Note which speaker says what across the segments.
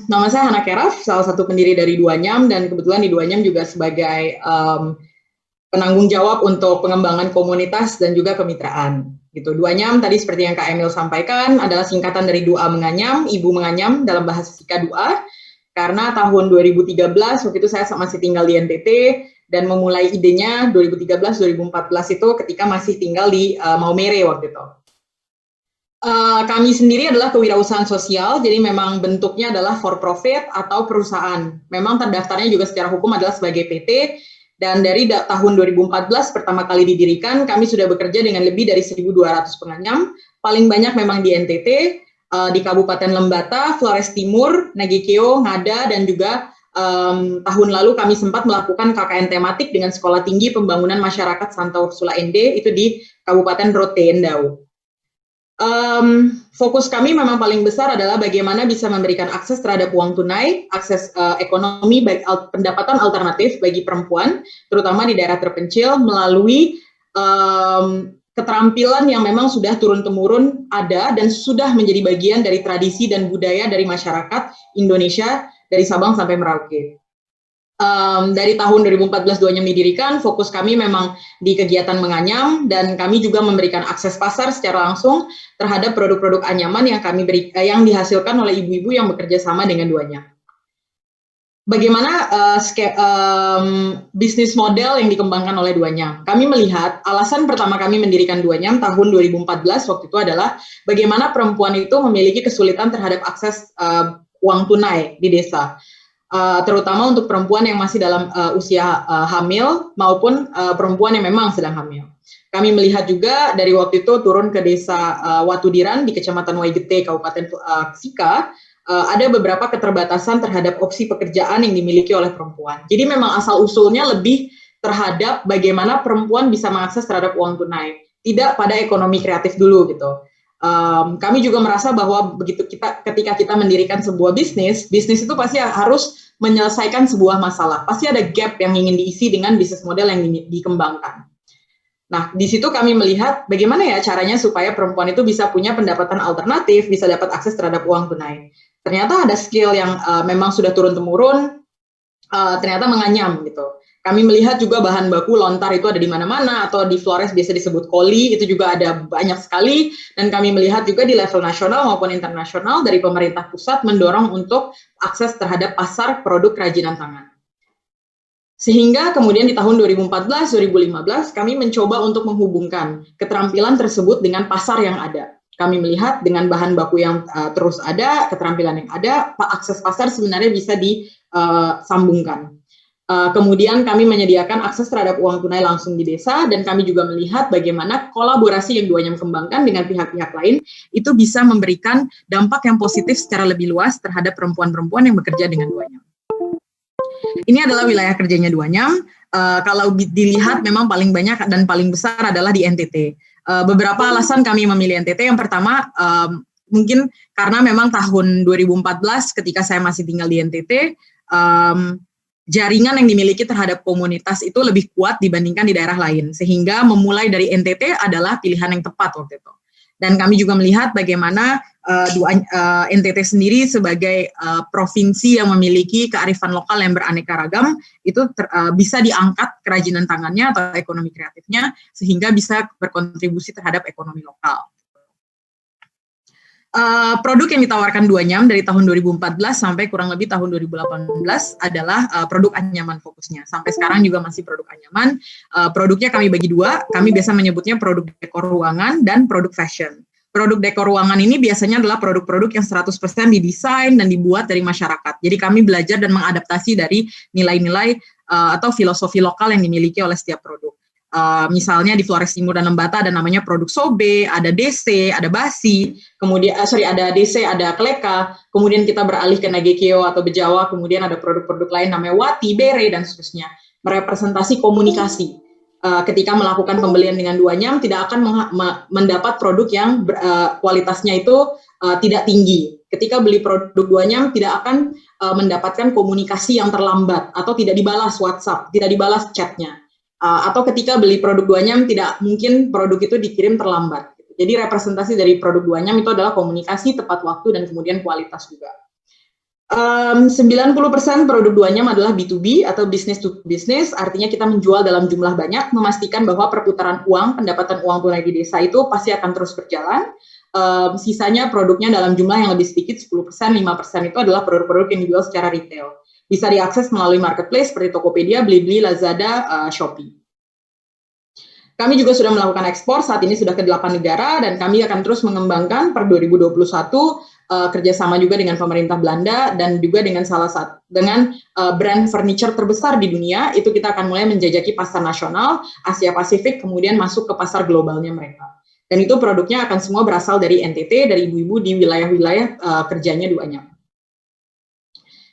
Speaker 1: Nama saya Hana Keraf, salah satu pendiri dari Duanyam, dan kebetulan di Duanyam juga sebagai penanggung jawab untuk pengembangan komunitas dan juga kemitraan. Gitu. Duanyam tadi seperti yang Kak Emil sampaikan adalah singkatan dari Dua Menganyam, Ibu Menganyam dalam bahasa Sika Dua. Karena tahun 2013 waktu itu saya masih tinggal di NTT dan memulai idenya 2013-2014 itu ketika masih tinggal di Maumere waktu itu. Kami sendiri adalah kewirausahaan sosial, jadi memang bentuknya adalah for profit atau perusahaan. Memang terdaftarnya juga secara hukum adalah sebagai PT, dan dari tahun 2014 pertama kali didirikan, kami sudah bekerja dengan lebih dari 1.200 penganyam, paling banyak memang di NTT, di Kabupaten Lembata, Flores Timur, Nagekeo, Ngada, dan juga tahun lalu kami sempat melakukan KKN tematik dengan Sekolah Tinggi Pembangunan Masyarakat Santa Ursula ND, itu di Kabupaten Rote Endau. Fokus kami memang paling besar adalah bagaimana bisa memberikan akses terhadap uang tunai, akses ekonomi, baik pendapatan alternatif bagi perempuan, terutama di daerah terpencil, melalui keterampilan yang memang sudah turun-temurun ada dan sudah menjadi bagian dari tradisi dan budaya dari masyarakat Indonesia dari Sabang sampai Merauke. Dari tahun 2014 Duanyam didirikan, fokus kami memang di kegiatan menganyam dan kami juga memberikan akses pasar secara langsung terhadap produk-produk anyaman yang yang dihasilkan oleh ibu-ibu yang bekerja sama dengan Duanyam. Bagaimana bisnis model yang dikembangkan oleh Duanyam? Kami melihat alasan pertama kami mendirikan Duanyam tahun 2014 waktu itu adalah bagaimana perempuan itu memiliki kesulitan terhadap akses uang tunai di desa. Terutama untuk perempuan yang masih dalam usia hamil maupun perempuan yang memang sedang hamil. Kami melihat juga dari waktu itu turun ke desa Watudiran di Kecamatan Waigete, Kabupaten Sika, ada beberapa keterbatasan terhadap opsi pekerjaan yang dimiliki oleh perempuan. Jadi memang asal-usulnya lebih terhadap bagaimana perempuan bisa mengakses terhadap uang tunai, tidak pada ekonomi kreatif dulu gitu. Kami juga merasa bahwa ketika kita mendirikan sebuah bisnis itu pasti harus menyelesaikan sebuah masalah. Pasti ada gap yang ingin diisi dengan bisnis model yang dikembangkan. Nah, di situ kami melihat bagaimana ya caranya supaya perempuan itu bisa punya pendapatan alternatif, bisa dapat akses terhadap uang tunai. Ternyata ada skill yang memang sudah turun-temurun, ternyata menganyam gitu. Kami melihat juga bahan baku lontar itu ada di mana-mana, atau di Flores biasa disebut koli, itu juga ada banyak sekali, dan kami melihat juga di level nasional maupun internasional dari pemerintah pusat mendorong untuk akses terhadap pasar produk kerajinan tangan. Sehingga kemudian di tahun 2014-2015 kami mencoba untuk menghubungkan keterampilan tersebut dengan pasar yang ada. Kami melihat dengan bahan baku yang terus ada, keterampilan yang ada, akses pasar sebenarnya bisa disambungkan. Kemudian kami menyediakan akses terhadap uang tunai langsung di desa, dan kami juga melihat bagaimana kolaborasi yang Duanyam kembangkan dengan pihak-pihak lain itu bisa memberikan dampak yang positif secara lebih luas terhadap perempuan-perempuan yang bekerja dengan Duanyam. Ini adalah wilayah kerjanya Duanyam. Kalau dilihat memang paling banyak dan paling besar adalah di NTT. Beberapa alasan kami memilih NTT. Yang pertama, mungkin karena memang tahun 2014 ketika saya masih tinggal di NTT, jaringan yang dimiliki terhadap komunitas itu lebih kuat dibandingkan di daerah lain, sehingga memulai dari NTT adalah pilihan yang tepat waktu itu. Dan kami juga melihat bagaimana NTT sendiri sebagai provinsi yang memiliki kearifan lokal yang beraneka ragam, itu bisa diangkat kerajinan tangannya atau ekonomi kreatifnya, sehingga bisa berkontribusi terhadap ekonomi lokal. Produk yang ditawarkan Duanyam dari tahun 2014 sampai kurang lebih tahun 2018 adalah produk anyaman fokusnya. Sampai sekarang juga masih produk anyaman. Produknya kami bagi dua. Kami biasa menyebutnya produk dekor ruangan dan produk fashion. Produk dekor ruangan ini biasanya adalah produk-produk yang 100% didesain dan dibuat dari masyarakat. Jadi kami belajar dan mengadaptasi dari nilai-nilai atau filosofi lokal yang dimiliki oleh setiap produk. Misalnya di Flores Timur dan Lembata ada namanya produk sobe, ada DC, ada basi, kemudian ada DC, ada kleka, kemudian kita beralih ke Nagekeo atau Bejawa, kemudian ada produk-produk lain namanya wati, bere, dan seterusnya. Merepresentasi komunikasi. Ketika melakukan pembelian dengan Duanyam tidak akan mendapat produk yang kualitasnya itu tidak tinggi. Ketika beli produk Duanyam tidak akan mendapatkan komunikasi yang terlambat atau tidak dibalas WhatsApp, tidak dibalas chatnya. Atau ketika beli produk Duanyam tidak mungkin produk itu dikirim terlambat. Jadi representasi dari produk Duanyam itu adalah komunikasi, tepat waktu, dan kemudian kualitas juga. 90% produk Duanyam adalah B2B atau business to business, artinya kita menjual dalam jumlah banyak, memastikan bahwa perputaran uang, pendapatan uang tunai di desa itu pasti akan terus berjalan. Sisanya produknya dalam jumlah yang lebih sedikit, 10%, 5% itu adalah produk-produk yang dijual secara retail. Bisa diakses melalui marketplace seperti Tokopedia, Blibli, Lazada, Shopee. Kami juga sudah melakukan ekspor, saat ini sudah ke 8 negara, dan kami akan terus mengembangkan per 2021 kerjasama juga dengan pemerintah Belanda dan juga dengan brand furniture terbesar di dunia. Itu kita akan mulai menjajaki pasar nasional, Asia Pasifik, kemudian masuk ke pasar globalnya mereka. Dan itu produknya akan semua berasal dari NTT, dari ibu-ibu di wilayah-wilayah kerjanya Duanyam.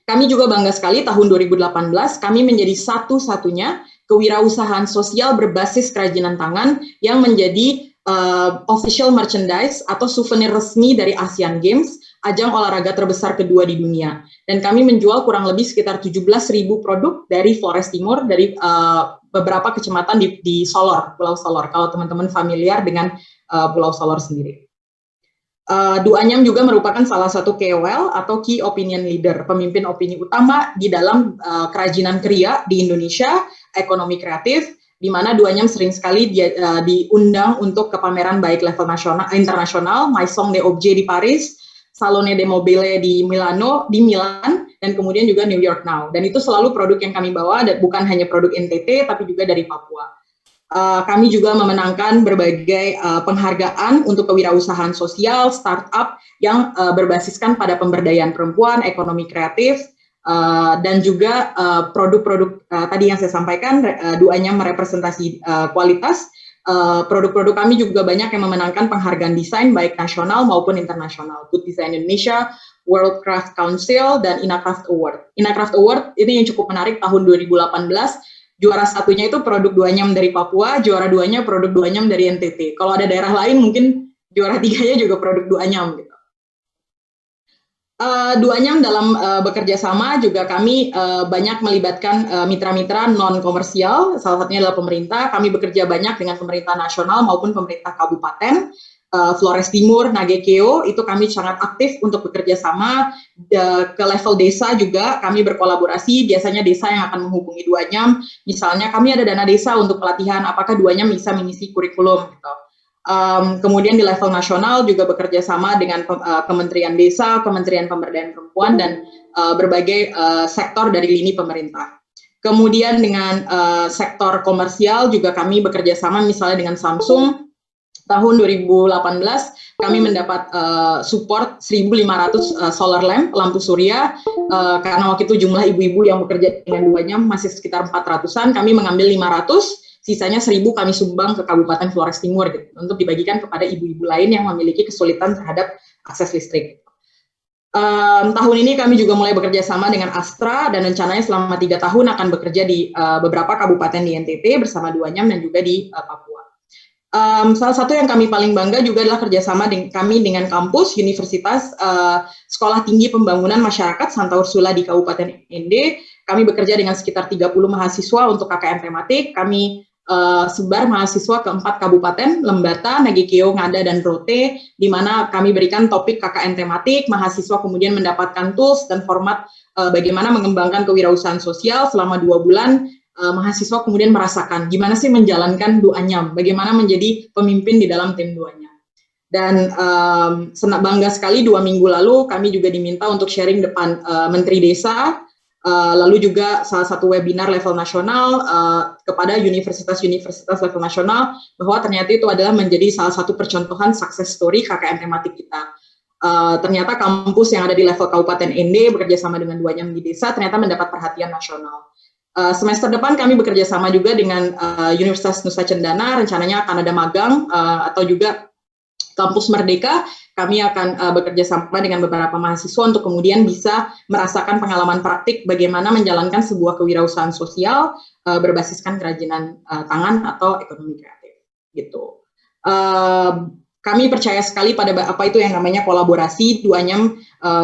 Speaker 1: Kami juga bangga sekali tahun 2018 kami menjadi satu-satunya kewirausahaan sosial berbasis kerajinan tangan yang menjadi official merchandise atau souvenir resmi dari Asian Games, ajang olahraga terbesar kedua di dunia. Dan kami menjual kurang lebih sekitar 17.000 produk dari Flores Timur, dari beberapa kecamatan di Solor, Pulau Solor, kalau teman-teman familiar dengan Pulau Solor sendiri. Duanyam juga merupakan salah satu KOL atau Key Opinion Leader, pemimpin opini utama di dalam kerajinan kriya di Indonesia, ekonomi kreatif, di mana Duanyam sering sekali diundang untuk ke pameran baik level nasional, internasional, Maison des Objets di Paris, Salone des Mobili di Milan, dan kemudian juga New York Now. Dan itu selalu produk yang kami bawa, bukan hanya produk NTT, tapi juga dari Papua. Kami juga memenangkan berbagai penghargaan untuk kewirausahaan sosial, startup yang berbasiskan pada pemberdayaan perempuan, ekonomi kreatif, dan juga produk-produk tadi yang saya sampaikan, Duanyam merepresentasi kualitas. Produk-produk kami juga banyak yang memenangkan penghargaan desain baik nasional maupun internasional. Good Design Indonesia, World Craft Council, dan Inacraft Award. Inacraft Award ini yang cukup menarik tahun 2018. Juara satunya itu produk Duanyam dari Papua, juara duanya produk Duanyam dari NTT. Kalau ada daerah lain mungkin juara tiganya juga produk Duanyam gitu. Duanyam dalam bekerja sama juga kami banyak melibatkan mitra-mitra non-komersial, salah satunya adalah pemerintah. Kami bekerja banyak dengan pemerintah nasional maupun pemerintah kabupaten. Flores Timur, Nagekeo, itu kami sangat aktif untuk bekerja sama. Ke level desa juga kami berkolaborasi, biasanya desa yang akan menghubungi Duanyam, misalnya kami ada dana desa untuk pelatihan, apakah Duanyam bisa mengisi kurikulum gitu. Kemudian di level nasional juga bekerja sama dengan Kementerian Desa, Kementerian Pemberdayaan Perempuan, dan berbagai sektor dari lini pemerintah. Kemudian dengan sektor komersial juga kami bekerja sama misalnya dengan Samsung. Tahun 2018 kami mendapat support 1.500 solar lamp, lampu surya, karena waktu itu jumlah ibu-ibu yang bekerja dengan Duanyam masih sekitar 400-an, kami mengambil 500, sisanya 1.000 kami sumbang ke Kabupaten Flores Timur gitu, untuk dibagikan kepada ibu-ibu lain yang memiliki kesulitan terhadap akses listrik. Tahun ini kami juga mulai bekerja sama dengan Astra, dan rencananya selama 3 tahun akan bekerja di beberapa kabupaten di NTT bersama Duanyam dan juga di Papua. Salah satu yang kami paling bangga juga adalah kerjasama kami dengan kampus, Universitas Sekolah Tinggi Pembangunan Masyarakat Santa Ursula di Kabupaten ND. Kami bekerja dengan sekitar 30 mahasiswa untuk KKN tematik. Kami sebar mahasiswa ke 4 kabupaten, Lembata, Nagekeo, Ngada, dan Rote, di mana kami berikan topik KKN tematik. Mahasiswa kemudian mendapatkan tools dan format bagaimana mengembangkan kewirausahaan sosial selama 2 bulan. Mahasiswa kemudian merasakan gimana sih menjalankan Duanyam, bagaimana menjadi pemimpin di dalam tim Duanyam. Dan bangga sekali 2 minggu lalu kami juga diminta untuk sharing depan Menteri Desa, lalu juga salah satu webinar level nasional kepada universitas-universitas level nasional, bahwa ternyata itu adalah menjadi salah satu percontohan success story KKN tematik kita. Ternyata kampus yang ada di level Kabupaten ND bekerja sama dengan Duanyam di desa ternyata mendapat perhatian nasional. Semester depan kami bekerja sama juga dengan Universitas Nusa Cendana, rencananya akan ada magang atau juga kampus Merdeka. Kami akan bekerja sama dengan beberapa mahasiswa untuk kemudian bisa merasakan pengalaman praktik bagaimana menjalankan sebuah kewirausahaan sosial berbasiskan kerajinan tangan atau ekonomi kreatif. Gitu. Kami percaya sekali pada apa itu yang namanya kolaborasi. Duanyam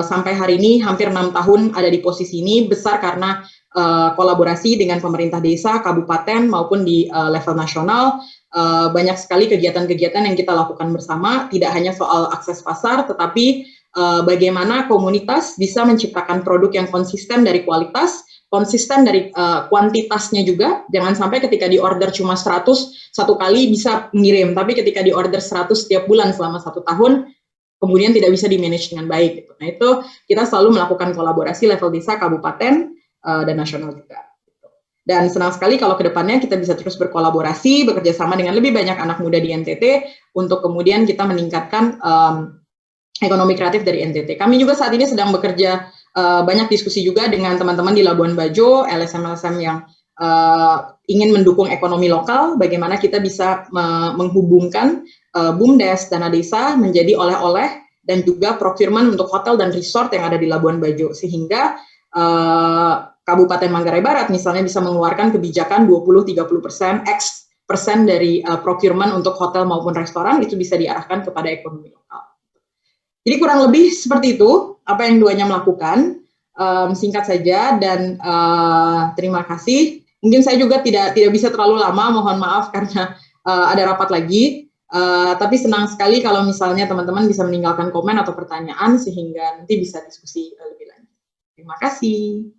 Speaker 1: sampai hari ini hampir 6 tahun ada di posisi ini, besar karena kolaborasi dengan pemerintah desa, kabupaten, maupun di level nasional. Banyak sekali kegiatan-kegiatan yang kita lakukan bersama, tidak hanya soal akses pasar, tetapi bagaimana komunitas bisa menciptakan produk yang konsisten dari kualitas, konsisten dari kuantitasnya juga. Jangan sampai ketika di order cuma 100 satu kali bisa ngirim, tapi ketika di order 100 setiap bulan selama 1 tahun, kemudian tidak bisa di-manage dengan baik. Gitu. Nah itu kita selalu melakukan kolaborasi level desa, kabupaten, dan nasional juga. Dan senang sekali kalau kedepannya kita bisa terus berkolaborasi, bekerja sama dengan lebih banyak anak muda di NTT, untuk kemudian kita meningkatkan ekonomi kreatif dari NTT. Kami juga saat ini sedang bekerja banyak diskusi juga dengan teman-teman di Labuan Bajo, LSM-LSM yang ingin mendukung ekonomi lokal, bagaimana kita bisa menghubungkan BUMDes, dana desa menjadi oleh-oleh dan juga procurement untuk hotel dan resort yang ada di Labuan Bajo, sehingga Kabupaten Manggarai Barat misalnya bisa mengeluarkan kebijakan 20-30% X% dari procurement untuk hotel maupun restoran, itu bisa diarahkan kepada ekonomi lokal. Jadi kurang lebih seperti itu apa yang duanya melakukan. Singkat saja dan terima kasih. Mungkin saya juga tidak bisa terlalu lama, mohon maaf karena ada rapat lagi. Tapi senang sekali kalau misalnya teman-teman bisa meninggalkan komen atau pertanyaan sehingga nanti bisa diskusi lebih lanjut. Terima kasih.